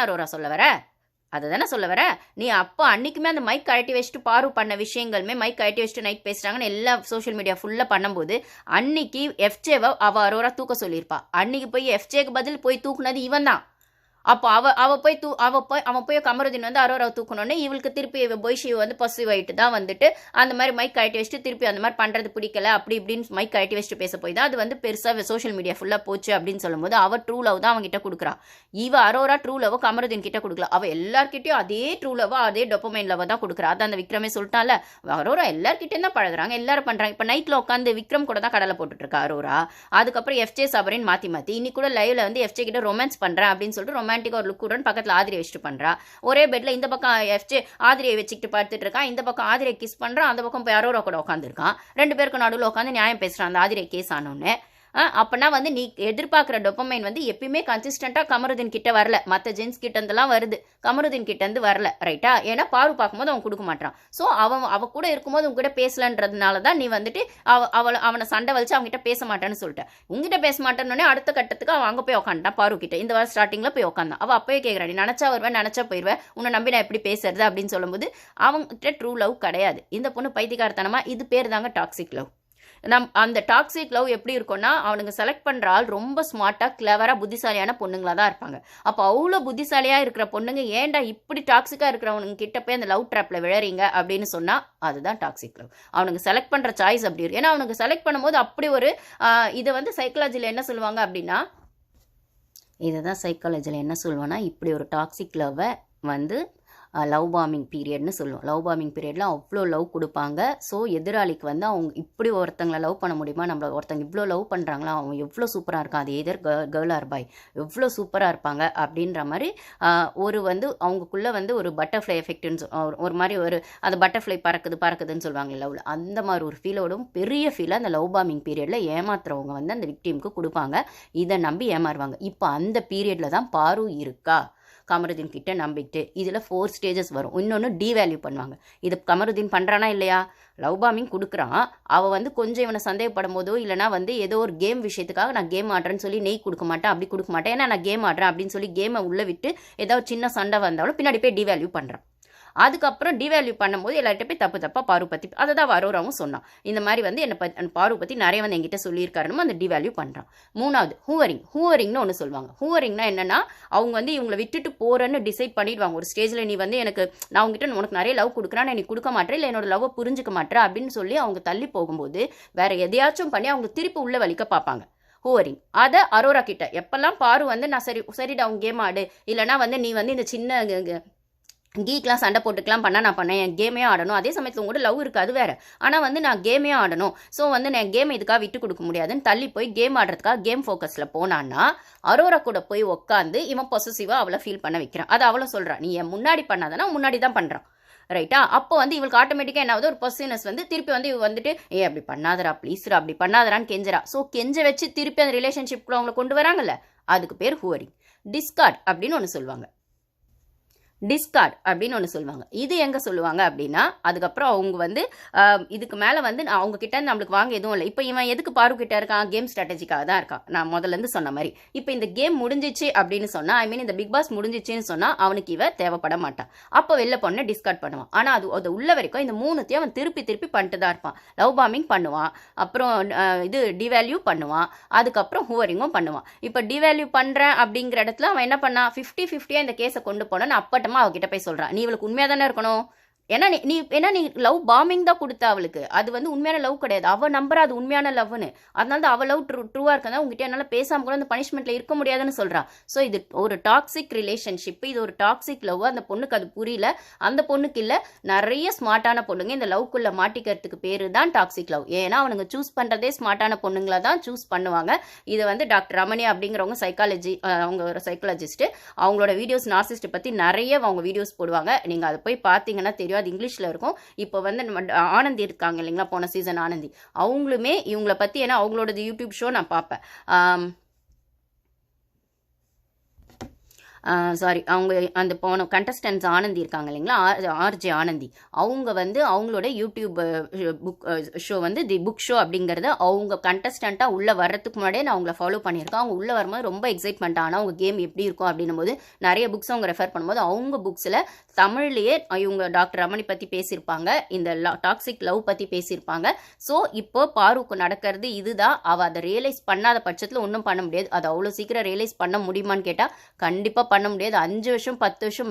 அரோரா சொல்ல வர? அதுதானே சொல்ல வர? நீ அப்போ அன்னைக்குமே அந்த மைக் கழட்டி வச்சுட்டு பாரு பண்ண விஷயங்களுமே மைக் கழட்டி வச்சுட்டு நைட் பேசுறாங்கன்னு எல்லா சோஷியல் மீடியா ஃபுல்லாக பண்ணும்போது அன்னைக்கு எஃப்ஜேவை அவ தூக்க சொல்லியிருப்பா. அன்னைக்கு போய் எஃப்ஜேக்கு பதில் போய் தூக்குனது இவன் தான். அப்போ அவன் போய் கமருதீன் வந்து அரோராவை தூக்கணுன்னு இவளுக்கு திருப்பி பொய்ஷி வந்து பொசிவ் ஆகிட்டு தான் வந்துட்டு அந்த மாதிரி மைக் கழட்டி வச்சுட்டு திருப்பி அந்த மாதிரி பண்ணுறது பிடிக்கல அப்படி இப்படின்னு மைக் கழட்டி வச்சுட்டு பேச போய் தான் அது வந்து பெருசாக சோஷியல் மீடியா ஃபுல்லாக போச்சு அப்படின்னு சொல்லும்போது அவள் ட்ரூ லவ் தான் அவங்ககிட்ட கொடுக்குறா. அரோரா ட்ரூ லவ் கமருதீன் கிட்ட கொடுக்கல. அவள் எல்லார்கிட்டையும் அதே ட்ரூ லவ் அதே டொப்பமைன் லவ் தான் கொடுக்குறா. அதான் அந்த விக்ரமே சொல்லிட்டான்ல, அரோரா எல்லார்கிட்டையும் தான் பழகுறாங்க, எல்லாரும் பண்ணுறாங்க. இப்போ நைட்டில் உட்காந்து விக்ரம் கூட தான் கடலை போட்டுட்ருக்கா அரோரா. அதுக்கப்புறம் எஃப்ஜே சபரின்னு மாற்றி இன்னைக்கு கூட லைவ்ல வந்து எஃப்ஜே கிட்ட ரொமான்ஸ் பண்ணுறேன் அப்படின்னு சொல்லிட்டு ரொமான்டிக்காக ஒரு லுக் கூட பக்கத்தில் ஆதிரியை வச்சுட்டு பண்ணுறா. ஒரே பெட்டில் இந்த பக்கம் எஃப்ஜே ஆதிரியை வச்சுக்கிட்டு பார்த்துட்டு இருக்கான், இந்த பக்கம் ஆதிரியை கிஸ் பண்ணுறான், அந்த பக்கம் போய் அரோரா கூட உட்காந்துருக்கான். 2 பேருக்கு நடுவில் உட்காந்து நியாயம் பேசுகிறான் அந்த ஆதிரியை கேஸ் ஆனோன்னு. அப்போனா வந்து நீ எதிர்பார்க்குற டொப்பமைன் வந்து எப்பயுமே கன்சிஸ்டண்ட்டாக கமருதீன் கிட்ட வரல, மற்ற ஜென்ஸ் கிட்டேருந்துலாம் வருது, கமருதீன் கிட்டேருந்து வரல, ரைட்டா? ஏன்னா பாரு பார்க்கும்போது அவன் கொடுக்க மாட்டான். ஸோ அவ கூட இருக்கும்போது உங்ககிட்ட பேசலன்றதுனால தான் நீ வந்துட்டு அவனை சண்டை வலிச்சு அவங்ககிட்ட பேச மாட்டேன்னு சொல்லிட்டேன். உங்ககிட்ட பேச மாட்டேன்னே அடுத்த கட்டத்துக்கு அவன் அங்கே போய் உட்காந்துட்டான் பாரு கிட்ட. இந்த வாரம் ஸ்டார்டிங்கில் போய் உட்காந்தான். அவள் அப்போயே கேட்குறான், நீ நினச்சா வருவேன், நினச்சா போயிடுவேன், உன்னை நம்பி நான் எப்படி பேசுறது அப்படின்னு சொல்லும்போது அவங்ககிட்ட ட்ரூ லவ் கிடையாது. இந்த பொண்ணு பைத்தியக்காரத்தனமா, இது பேர் தாங்க டாக்ஸிக் லவ். அந்த டாக்ஸிக் லவ் எப்படி இருக்கும்னா அவனுங்க செலக்ட் பண்ணுற ஆள் ரொம்ப ஸ்மார்ட்டாக கிளவராக புத்திசாலியான பொண்ணுங்களாக தான் இருப்பாங்க. அப்போ அவ்வளோ புத்திசாலியாக இருக்கிற பொண்ணுங்க ஏன்டா இப்படி டாக்ஸிக்காக இருக்கிறவனுங்க கிட்ட போய் அந்த லவ் ட்ராப்பில் விழறீங்க அப்படின்னு சொன்னால் அதுதான் டாக்ஸிக் லவ். அவனுக்கு செலக்ட் பண்ணுற சாய்ஸ் அப்படி இருக்கும். ஏன்னா அவனுக்கு செலக்ட் பண்ணும்போது அப்படி ஒரு இதை வந்து சைக்காலஜியில் என்ன சொல்லுவாங்க அப்படின்னா, இதை தான் சைக்காலஜியில் என்ன சொல்லுவாங்கன்னா, இப்படி ஒரு டாக்ஸிக் லவ்வை வந்து லவ் பாமிங் பீரியட்னு சொல்லுவோம். லவ் பாமிங் பீரியடில் அவ்வளோ லவ் கொடுப்பாங்க. ஸோ எதிராளிக்கு வந்து அவங்க இப்படி ஒருத்தங்களை லவ் பண்ண முடியுமா, நம்மளை ஒருத்தங்க இவ்வளோ லவ் பண்ணுறாங்களா, அவங்க எவ்வளோ சூப்பராக இருக்கான், அது எதர் கேர்ள் ஆர் பாய் எவ்வளோ சூப்பராக இருப்பாங்க அப்படின்ற மாதிரி ஒரு வந்து அவங்களுக்குள்ளே வந்து ஒரு பட்டர்ஃப்ளை எஃபெக்ட்னு ஒரு மாதிரி ஒரு அந்த பட்டர்ஃப்ளை பறக்குதுன்னு சொல்லுவாங்க லவ்வில். அந்த மாதிரி ஒரு ஃபீலோடும் பெரிய ஃபீலை அந்த லவ் பாமிங் பீரியடில் ஏமாத்துறவங்க வந்து அந்த விக்டிமுக்கு கொடுப்பாங்க. இதை நம்பி ஏமாறுவாங்க. இப்போ அந்த பீரியடில் தான் பாரு இருக்கா கமருதீன் கிட்ட நம்பிக்கிட்டு. இதில் 4 ஸ்டேஜஸ் வரும். இன்னொன்று டீவேல்யூ பண்ணுவாங்க. இது கமருதீன் பண்ணுறானா இல்லையா, லவ் பாமிங் கொடுக்குறான், அவள் வந்து கொஞ்சம் இவனை சந்தேகப்படும் போதோ இல்லைனா வந்து ஏதோ ஒரு கேம் விஷயத்துக்காக நான் கேம் ஆடுறேன்னு சொல்லி நெய் கொடுக்க மாட்டேன், அப்படி கொடுக்க மாட்டேன், ஏன்னா நான் கேம் ஆடுறேன் அப்படின்னு சொல்லி கேமை உள்ளே விட்டு ஏதாவது சின்ன சண்டை வந்தாலும் பின்னாடி போய் டீவேல்யூ பண்ணுறான். அதுக்கப்புறம் டிவேல்யூ பண்ணும்போது எல்லார்கிட்ட போய் தப்பாக பாரு பற்றி அதை தான் அரோராவும் சொன்னான். இந்த மாதிரி வந்து என்னை பாரு பற்றி நிறைய வந்து என்கிட்ட சொல்லியிருக்காருன்னு அந்த டிவேல்யூ பண்ணுறான். 3வது ஹூவரிங்னு ஒன்று சொல்லுவாங்க. ஹூவரிங்னா என்னென்னா அவங்க வந்து இவங்களை விட்டுட்டு போகிறேன்னு டிசைட் பண்ணிடுவாங்க. ஒரு ஸ்டேஜில் நீ வந்து நான் உங்ககிட்ட உனக்கு நிறைய லவ் கொடுக்குறேன், நீ கொடுக்க மாட்டேன், இல்லை என்னோட லவ்வை புரிஞ்சுக்க மாட்டேன் அப்படின்னு சொல்லி அவங்க தள்ளி போகும்போது வேற எதையாச்சும் பண்ணி அவங்க திருப்பி உள்ள வலிக்க பார்ப்பாங்க. ஹூவரிங் அதை அரோரா கிட்ட எப்பெல்லாம் பாரு வந்து நான் சரிடா அவங்க கேம் ஆடு, இல்லைனா வந்து நீ வந்து இந்த சின்ன கீக்கெலாம் சண்டை போட்டுக்கலாம் நான் பண்ணேன், என் கேமே ஆடணும், அதே சமயத்தில் உங்கள்கிட்ட லவ் இருக்குது அது வேறு, ஆனால் வந்து நான் கேமே ஆடணும், ஸோ வந்து நான் கேம் இதுக்காக விட்டு கொடுக்க முடியாதுன்னு தள்ளி போய் கேம் ஆடுறதுக்காக கேம் ஃபோக்கஸில் போனான்னா அரோரா கூட போய் உட்காந்து இவன் பொசசிவாக அவளை ஃபீல் பண்ண வைக்கிறான். அதை அவளை சொல்கிறான், நீ என் முன்னாடி பண்ணாதானா முன்னாடி தான் பண்ணுறான், ரைட்டா? அப்போ வந்து இவளுக்கு ஆட்டோமேட்டிக்காக என்ன ஆகுது, ஒரு பொசினஸ் வந்து திருப்பி வந்து இவ வந்துட்டு அப்படி பண்ணாதரா ப்ளீஸ்ரா அப்படி பண்ணாதரான்னு கெஞ்சரா. ஸோ கெஞ்ச வச்சு திருப்பி அந்த ரிலேஷன்ஷிப்குள்ள அவங்களை கொண்டு வராங்கல்ல, அதுக்கு பேர் ஹூவரிங். டிஸ்கார்ட் அப்படின்னு ஒன்று சொல்லுவாங்க. இது எங்கே சொல்லுவாங்க அப்படின்னா, அதுக்கப்புறம் அவங்க வந்து இதுக்கு மேலே வந்து அவங்க கிட்ட நம்மளுக்கு வாங்க எதுவும் இல்லை. இப்போ இவன் எதுக்கு பாரு கிட்ட இருக்கான், கேம் ஸ்ட்ராட்டஜிக்காக தான் இருக்கான். நான் முதல்லேருந்து சொன்ன மாதிரி இப்போ இந்த கேம் முடிஞ்சிச்சு அப்படின்னு சொன்னால், இந்த பிக் பாஸ் முடிஞ்சிச்சுன்னு சொன்னால் அவனுக்கு இவ தேவைப்பட மாட்டான். அப்போ வெளில பொண்ணை டிஸ்கார்ட் பண்ணுவான். ஆனால் அது உள்ள வரைக்கும் இந்த 3த்தையும் அவன் திருப்பி பண்ணிட்டு தான் இருப்பான். லவ் பாமிங் பண்ணுவான், அப்புறம் இது டிவேல்யூ பண்ணுவான், அதுக்கப்புறம் ஹூவரிங்கும் பண்ணுவான். இப்போ டிவேல்யூ பண்ணுறேன் அப்படிங்கிற இடத்துல அவன் என்ன பண்ணான், 50-50 இந்த கேஸை கொண்டு போனேன்னு அப்பட்ட அவகிட்ட போய் சொல்றான், நீ இவளுக்கு உண்மையா தானே இருக்கணும், ஏன்னா நீ லவ் பாமிங் தான் கொடுத்த அவளுக்கு, அது வந்து உண்மையான லவ் கிடையாது, அவ நம்புறா அது உண்மையான லவ்னு, அதனால தான் அவ லவ் ட்ரூவா இருக்கா, உங்ககிட்ட என்னால பேசாம கூட அந்த பனிஷ்மெண்ட்ல இருக்க முடியாதுன்னு சொல்றா. ஸோ இது ஒரு டாக்ஸிக் ரிலேஷன்ஷிப், இது ஒரு டாக்ஸிக் லவ். அந்த பொண்ணுக்கு அது புரியல, அந்த பொண்ணுக்கு இல்ல, நிறைய ஸ்மார்ட்டான பொண்ணுங்க இந்த லவ்க்குள்ள மாட்டிக்கிறதுக்கு பேரு தான் டாக்ஸிக் லவ். ஏன்னா அவனுங்க சூஸ் பண்றதே ஸ்மார்ட்டான பொண்ணுங்களை தான் சூஸ் பண்ணுவாங்க. இது வந்து டாக்டர் ரமணி அப்படிங்கிறவங்க அவங்க ஒரு சைக்காலஜிஸ்ட், அவங்களோட வீடியோஸ் நார்சிஸ்ட் பத்தி நிறைய அவங்க வீடியோஸ் போடுவாங்க, நீங்க அதை போய் பார்த்தீங்கன்னா தெரியும், அது இங்கிலீஷ்ல இருக்கும். இப்போ வந்து நம்ம ஆனந்தி இருக்காங்க இல்லைங்களா, போன சீசன் ஆனந்தி, அவங்களுமே இவங்களை பத்தி, ஏன்னா அவங்களோட யூடியூப் ஷோ நான் பார்ப்பேன், சாரி அவங்க அந்த போன கண்டஸ்டன்ஸ் ஆனந்தி இருக்காங்க இல்லைங்களா, ஆர்ஜே ஆனந்தி, அவங்க வந்து அவங்களோட யூடியூப் புக் ஷோ வந்து தி புக் ஷோ அப்படிங்கிறது அவங்க கண்டஸ்டண்ட்டாக உள்ளே வர்றதுக்கு முன்னாடியே நான் அவங்கள ஃபாலோ பண்ணியிருக்கேன். அவங்க உள்ளே வரும்போது ரொம்ப எக்ஸைட்மெண்ட் ஆனால் அவங்க கேம் எப்படி இருக்கும் அப்படின்னும் போது நிறைய புக்ஸ் அவங்க ரெஃபர் பண்ணும்போது அவங்க புக்ஸில் தமிழ்லேயே இவங்க டாக்டர் ரமணி பற்றி பேசியிருப்பாங்க, இந்த டாக்ஸிக் லவ் பற்றி பேசியிருப்பாங்க. ஸோ இப்போ பாருக்கு நடக்கிறது இதுதான். அவள் அதை ரியலைஸ் பண்ணாத பட்சத்தில் ஒன்றும் பண்ண முடியாது. அதை அவ்வளோ சீக்கிரம் ரியலைஸ் பண்ண முடியுமான்னு கேட்டால் கண்டிப்பாக பண்ண முடியாது. 5 வருஷம் 10 வருஷம்